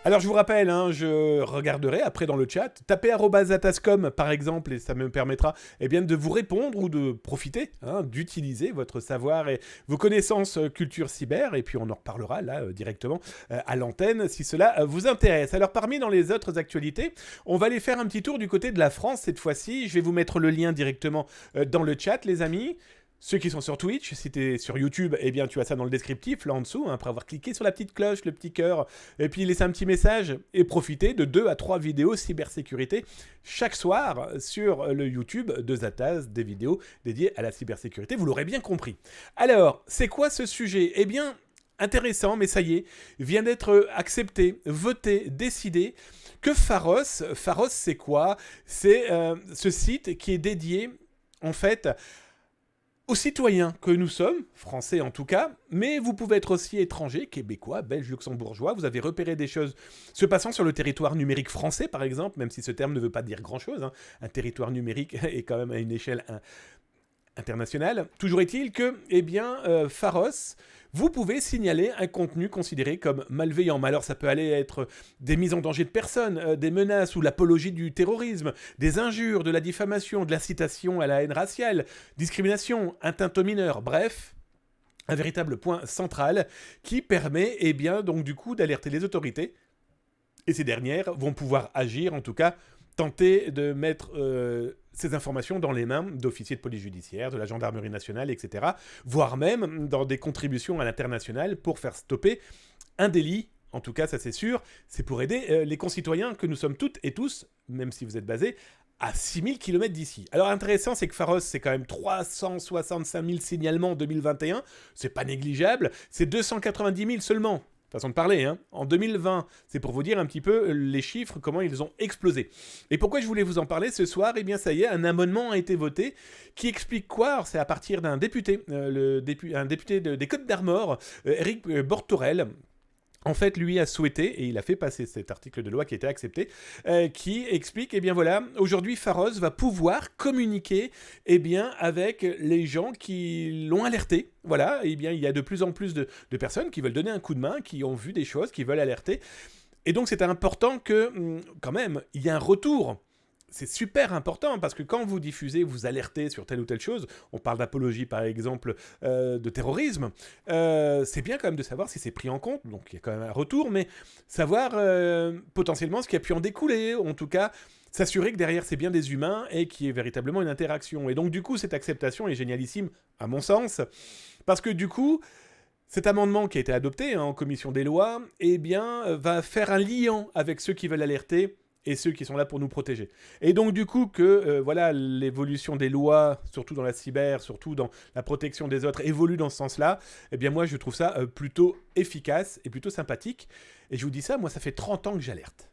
Alors je vous rappelle, je regarderai après dans le chat, tapez @atascom par exemple et ça me permettra de vous répondre ou de profiter, d'utiliser votre savoir et vos connaissances culture cyber et puis on en reparlera là directement à l'antenne si cela vous intéresse. Alors parmi dans les autres actualités, on va aller faire un petit tour du côté de la France cette fois-ci. Je vais vous mettre le lien directement dans le chat les amis. Ceux qui sont sur Twitch, si tu es sur YouTube, tu as ça dans le descriptif, là en dessous, après avoir cliqué sur la petite cloche, le petit cœur, et puis laisser un petit message, et profiter de 2 à 3 vidéos cybersécurité chaque soir sur le YouTube de Zataz, des vidéos dédiées à la cybersécurité, vous l'aurez bien compris. Alors, c'est quoi ce sujet ? Intéressant, mais ça y est, vient d'être accepté, voté, décidé, que Pharos, c'est quoi ? C'est ce site qui est dédié, en fait, aux citoyens que nous sommes, français en tout cas, mais vous pouvez être aussi étranger, québécois, belge, luxembourgeois, vous avez repéré des choses se passant sur le territoire numérique français par exemple, même si ce terme ne veut pas dire grand-chose, un territoire numérique est quand même à une échelle internationale. Toujours est-il que, Pharos, vous pouvez signaler un contenu considéré comme malveillant. Mais alors ça peut aller être des mises en danger de personnes, des menaces ou l'apologie du terrorisme, des injures, de la diffamation, de l'incitation à la haine raciale, discrimination, atteinte aux mineurs, bref, un véritable point central qui permet donc du coup d'alerter les autorités. Et ces dernières vont pouvoir agir, en tout cas, tenter de mettre ces informations dans les mains d'officiers de police judiciaire, de la gendarmerie nationale, etc., voire même dans des contributions à l'international pour faire stopper un délit. En tout cas, ça c'est sûr, c'est pour aider les concitoyens que nous sommes toutes et tous, même si vous êtes basés, à 6000 km d'ici. Alors intéressant, c'est que Pharos, c'est quand même 365 000 signalements en 2021, c'est pas négligeable, c'est 290 000 seulement. Façon de parler, en 2020, c'est pour vous dire un petit peu les chiffres, comment ils ont explosé. Et pourquoi je voulais vous en parler ce soir ? Ça y est, un amendement a été voté qui explique quoi ? Alors, c'est à partir d'un député, un député des Côtes-d'Armor, Éric Bortorel. En fait, lui a souhaité, et il a fait passer cet article de loi qui a été accepté, qui explique, aujourd'hui, Pharos va pouvoir communiquer, avec les gens qui l'ont alerté. Voilà, il y a de plus en plus de personnes qui veulent donner un coup de main, qui ont vu des choses, qui veulent alerter. Et donc, c'est important que, quand même, il y ait un retour. C'est super important parce que quand vous diffusez, vous alertez sur telle ou telle chose, on parle d'apologie par exemple, de terrorisme, c'est bien quand même de savoir si c'est pris en compte, donc il y a quand même un retour, mais savoir potentiellement ce qui a pu en découler, en tout cas s'assurer que derrière c'est bien des humains et qu'il y ait véritablement une interaction. Et donc du coup cette acceptation est génialissime à mon sens, parce que du coup cet amendement qui a été adopté en commission des lois, va faire un lien avec ceux qui veulent alerter et ceux qui sont là pour nous protéger. Et donc du coup que l'évolution des lois, surtout dans la cyber, surtout dans la protection des autres, évolue dans ce sens-là, moi je trouve ça plutôt efficace et plutôt sympathique. Et je vous dis ça, moi ça fait 30 ans que j'alerte.